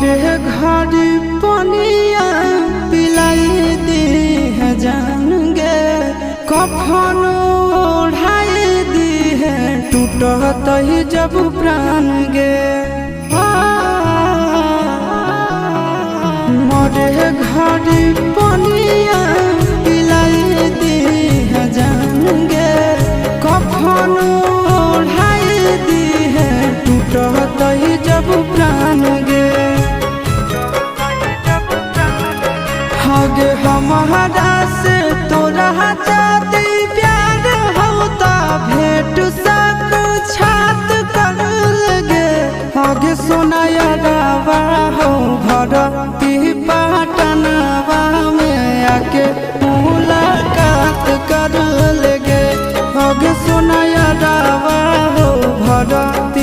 मोरे घड़ी पनिया पिलाई दी है जान गे, कफन ओढ़ाई दी है टूटत ही जब प्राण गे। मोरे घड़ी पनिया पिलाई दी है जान गे, कफन ओढ़ाई दी है टूटत ही जब प्राण गे। हगे हमारा से तोरा जाती प्यार होता भेंट साक्षात कर लगे। हगे सोनाया रावा हो भरती पाटनवा में आके मुलाकात कर लगे। हगे सोनाया रावा हो भरती